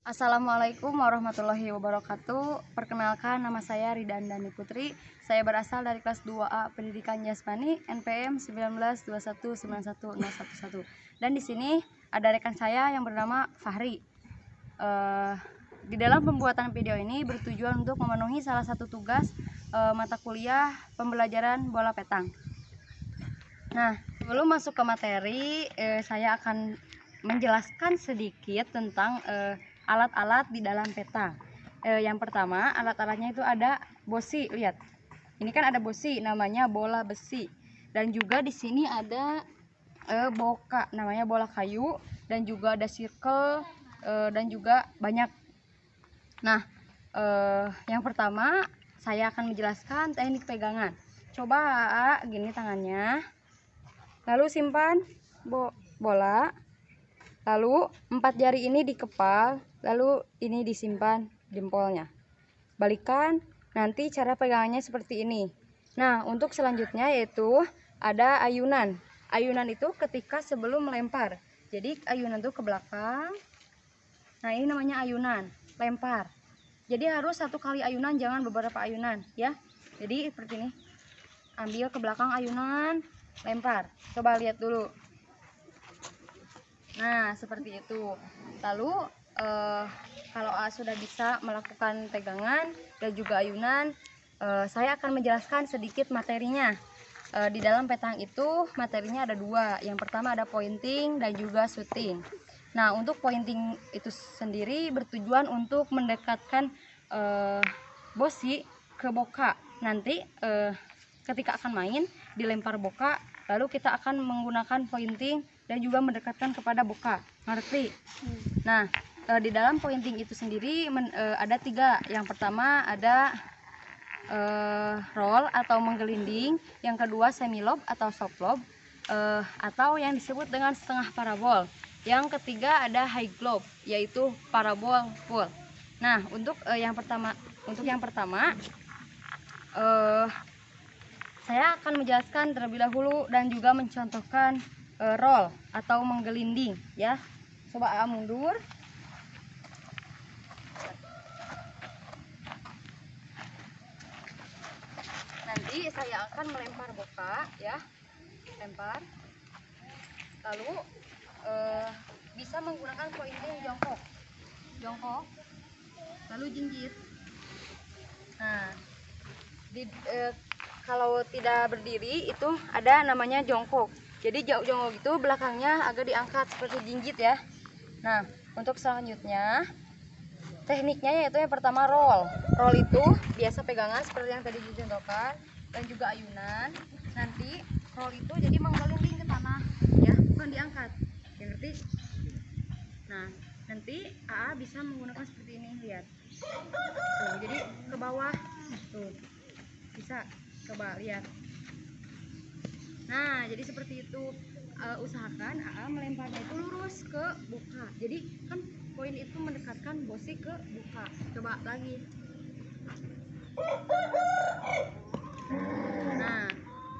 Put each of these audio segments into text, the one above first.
Assalamualaikum warahmatullahi wabarakatuh. Perkenalkan, nama saya Rida Andani Putri. Saya berasal dari kelas 2A Pendidikan Jasmani NPM 1921910111. Dan di sini ada rekan saya yang bernama Fahri. Di dalam pembuatan video ini bertujuan untuk memenuhi salah satu tugas mata kuliah pembelajaran bola petang. Nah, sebelum masuk ke materi, saya akan menjelaskan sedikit tentang alat-alat di dalam petang. Yang pertama, alat-alatnya itu ada bosi. Lihat, ini kan ada bosi, namanya bola besi. Dan juga di sini ada boka, namanya bola kayu. Dan juga ada circle, dan juga banyak. Nah, yang pertama saya akan menjelaskan teknik pegangan. Coba gini tangannya, lalu simpan bola, lalu 4 jari ini dikepal, lalu ini disimpan jempolnya. Balikan, nanti cara pegangannya seperti ini. Nah, untuk selanjutnya yaitu ada ayunan. Ayunan itu ketika sebelum melempar. Jadi ayunan itu ke belakang. Nah, ini namanya ayunan, lempar. Jadi harus satu kali ayunan, jangan beberapa ayunan ya. Jadi seperti ini. Ambil ke belakang ayunan, lempar. Coba lihat dulu. Nah, seperti itu. Lalu kalau sudah bisa melakukan pegangan dan juga ayunan, saya akan menjelaskan sedikit materinya. Di dalam petang itu materinya ada dua. Yang pertama ada pointing dan juga shooting. Nah, untuk pointing itu sendiri bertujuan untuk mendekatkan bosi ke boka. Nanti ketika akan main dilempar boka, lalu kita akan menggunakan pointing dan juga mendekatkan kepada boka. Ngerti? Nah, di dalam pointing itu sendiri ada 3. Yang pertama ada roll atau menggelinding, yang kedua semi lob atau soft lob, atau yang disebut dengan setengah parabol. Yang ketiga ada high globe, yaitu parabol full. Nah, untuk yang pertama saya akan menjelaskan terlebih dahulu dan juga mencontohkan roll atau menggelinding ya. Coba mundur. Nanti saya akan melempar boka ya. Lempar. Lalu bisa menggunakan pointing jongkok. Jongkok. Lalu jinjit. Nah, kalau tidak berdiri itu ada namanya jongkok. Jadi jongkok itu belakangnya agak diangkat seperti jinjit ya. Nah, untuk selanjutnya tekniknya yaitu yang pertama roll. Roll itu biasa pegangan seperti yang tadi dicontohkan, dan juga ayunan. Nanti roll itu jadi menggelinding ke tanah ya, bukan diangkat. Ya, ngerti? Nah, nanti AA bisa menggunakan seperti ini, lihat. Tuh, jadi ke bawah. Tuh. Bisa coba lihat. Nah, jadi seperti itu. Usahakan AA melemparnya itu lurus ke buka. Jadi kan poin itu mendekatkan bosi ke buka. Coba lagi. Nah,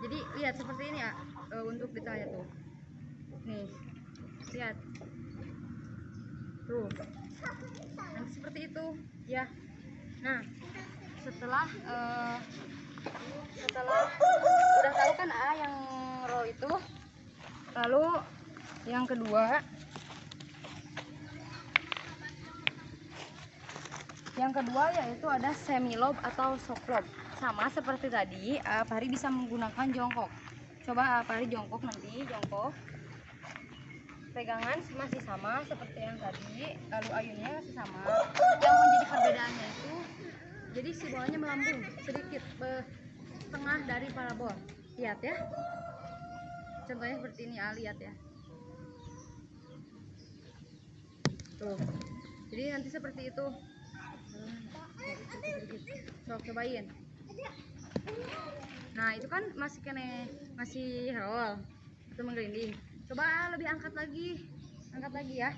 jadi lihat seperti ini ya. Untuk detailnya tuh. Nih, lihat. Tuh. Nanti seperti itu ya. Nah, setelah udah tahu kan yang roll itu, lalu yang kedua yaitu ada semi lob atau soft lob. Sama seperti tadi, Fahri bisa menggunakan jongkok. Coba Fahri jongkok, nanti jongkok. Pegangan masih sama seperti yang tadi, lalu ayunnya masih sama. Yang menjadi perbedaannya itu, jadi si bolanya melambung sedikit, setengah dari parabol. Lihat ya. Contohnya seperti ini, lihat ya. Tuh. Jadi nanti seperti itu. Cobain. Nah, itu kan masih roll itu menggelinding. Coba lebih angkat lagi ya.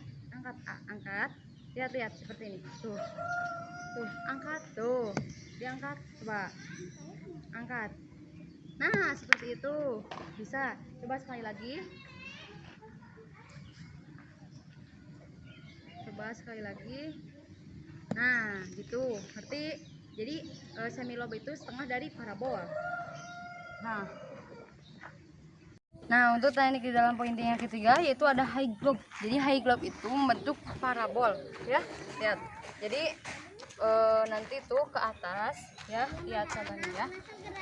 Angkat. Lihat seperti ini. Tuh, angkat tuh. Diangkat, coba. Angkat. Nah, seperti itu. Bisa. Coba sekali lagi. Coba sekali lagi. Nah gitu, ngerti? Jadi semi lobe itu setengah dari parabol. Nah, untuk teknik di dalam pointing yang ketiga yaitu ada high globe. Jadi high globe itu membentuk parabol, ya. Lihat. Jadi nanti tuh ke atas, ya. Lihat contohnya ya.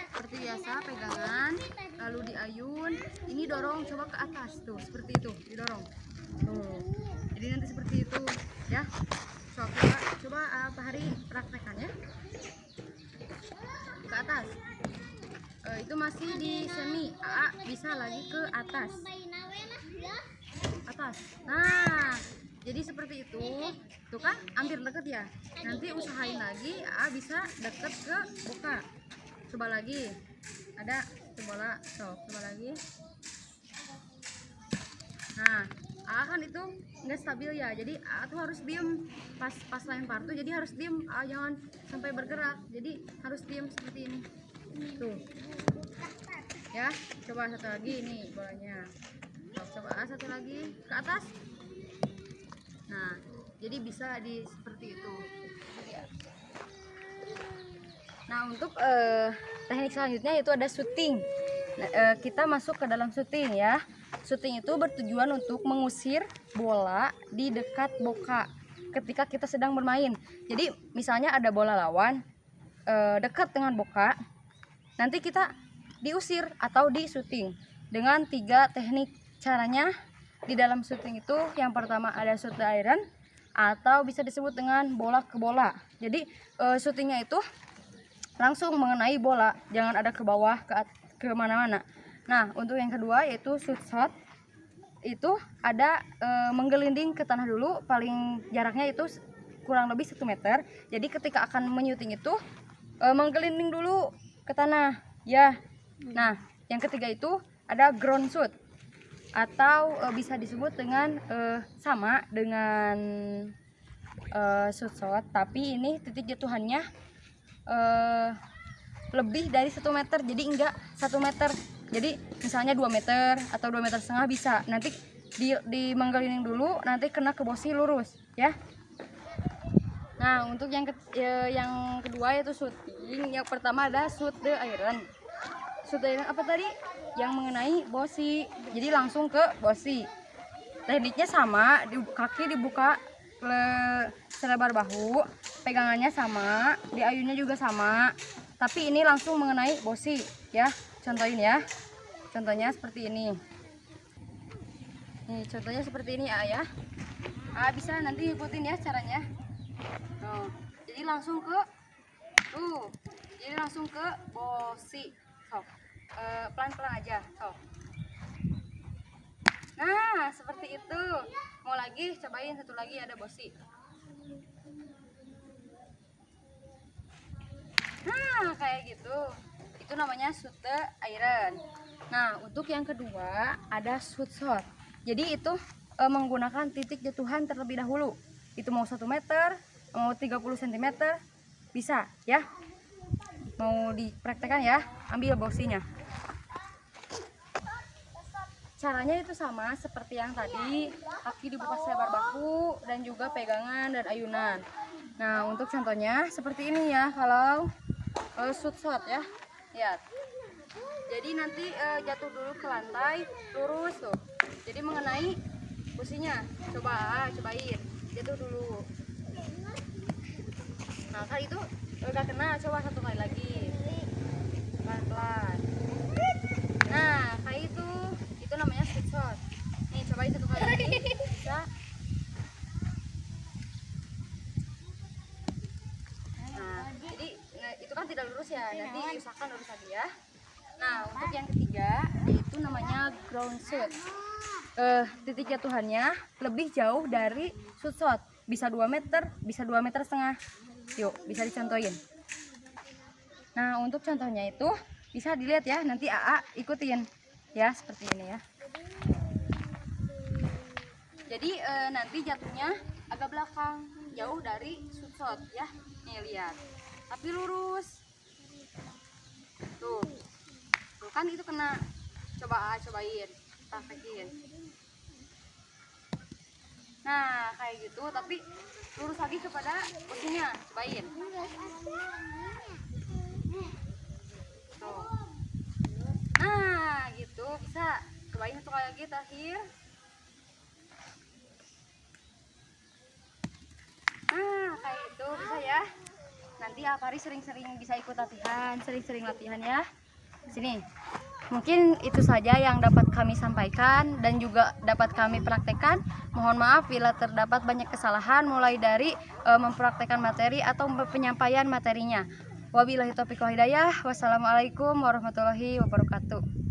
Seperti biasa pegangan, lalu diayun. Ini dorong coba ke atas tuh, seperti itu, didorong. Tuh. Jadi nanti seperti itu, ya. Coba Pak Hari praktekkan ya. Ke atas. Itu masih di semi, bisa lagi ke atas. Nah, jadi seperti itu. Tuh kan hampir deket ya. Nanti usahain lagi, bisa deket ke boka. Coba lagi. Ada bola, coba lagi. Nah, kan itu nggak stabil ya. Jadi tuh harus diem pas lempar tuh. Jadi harus diem, jangan sampai bergerak. Jadi harus diem seperti ini. Tuh. Ya, coba satu lagi ini bolanya. Coba satu lagi ke atas. Nah, jadi bisa seperti itu. Nah, untuk teknik selanjutnya itu ada shooting. Nah, kita masuk ke dalam shooting ya. Shooting itu bertujuan untuk mengusir bola di dekat boka ketika kita sedang bermain. Jadi misalnya ada bola lawan dekat dengan boka, nanti kita diusir atau di shooting dengan 3 teknik. Caranya di dalam shooting itu yang pertama ada shoot the iron atau bisa disebut dengan bola ke bola. Jadi shootingnya itu langsung mengenai bola, jangan ada ke bawah ke mana-mana. Nah, untuk yang kedua yaitu shoot shot. Itu ada menggelinding ke tanah dulu, paling jaraknya itu kurang lebih 1 meter. Jadi ketika akan menyuting itu menggelinding dulu ke tanah ya. Nah, yang ketiga itu ada ground shoot atau bisa disebut dengan sama dengan shoot shot, tapi ini titik jatuhannya lebih dari 1 meter. Jadi enggak 1 meter. Jadi misalnya 2 meter atau 2,5 meter bisa. Nanti di menggelinding dulu, nanti kena ke bosi lurus ya. Nah, untuk yang kedua yaitu shooting. Yang pertama ada shoot the iron. Shoot the iron apa tadi? Yang mengenai bosi. Jadi langsung ke bosi. Tekniknya sama, kaki dibuka selebar bahu, pegangannya sama, diayunnya juga sama. Tapi ini langsung mengenai bosi ya. Contohin ya. Contohnya seperti ini. Nih, contohnya seperti ini ya. Bisa nanti ikutin ya caranya. Jadi langsung ke jadi langsung ke bosi. Pelan-pelan aja. Nah, seperti itu. Mau lagi, cobain satu lagi, ada bosi. Nah, kayak gitu. Itu namanya shoot the iron. Nah, untuk yang kedua ada shoot shot. Jadi itu menggunakan titik jatuhan terlebih dahulu. Itu mau 1 meter, mau 30 cm bisa ya. Mau dipraktekkan ya, ambil bosinya. Caranya itu sama seperti yang tadi, kaki dibuka selebar bahu dan juga pegangan dan ayunan. Nah, untuk contohnya seperti ini ya, kalau shoot shot ya. Lihat. Jadi nanti jatuh dulu ke lantai, lurus tuh. Jadi mengenai posisinya. Cobain. Jatuh dulu. Nah, kali itu udah kena, coba satu kali lagi. Pelan-pelan. Nah, kayak itu namanya shoot shot. Nih, cobain satu kali lagi. Bisa. Nah, jadi itu kan tidak lurus ya. Nanti usahakan lurus lagi ya. Nah, untuk yang ketiga yaitu namanya ground shoot. Titik jatuhannya lebih jauh dari shoot shot. Bisa 2 meter, bisa 2,5 meter. Yuk, bisa dicontohin. Nah, untuk contohnya itu bisa dilihat ya, nanti ikutin ya, seperti ini ya. Jadi nanti jatuhnya agak belakang, jauh dari shoot shot ya. Nih lihat, tapi lurus. Tuh kan itu kena. Cobain, praktekin. Nah, kayak gitu, tapi lurus lagi kepada posisinya, cobain. Tuh. Nah, gitu bisa. Cobain satu kali lagi terakhir. Nah, kayak gitu bisa ya. Nanti Afari sering-sering bisa ikut latihan, sering-sering latihan ya. Sini. Mungkin itu saja yang dapat kami sampaikan dan juga dapat kami praktekkan. Mohon maaf bila terdapat banyak kesalahan mulai dari mempraktekkan materi atau penyampaian materinya. Wabillahi taufiq wal hidayah. Wassalamualaikum warahmatullahi wabarakatuh.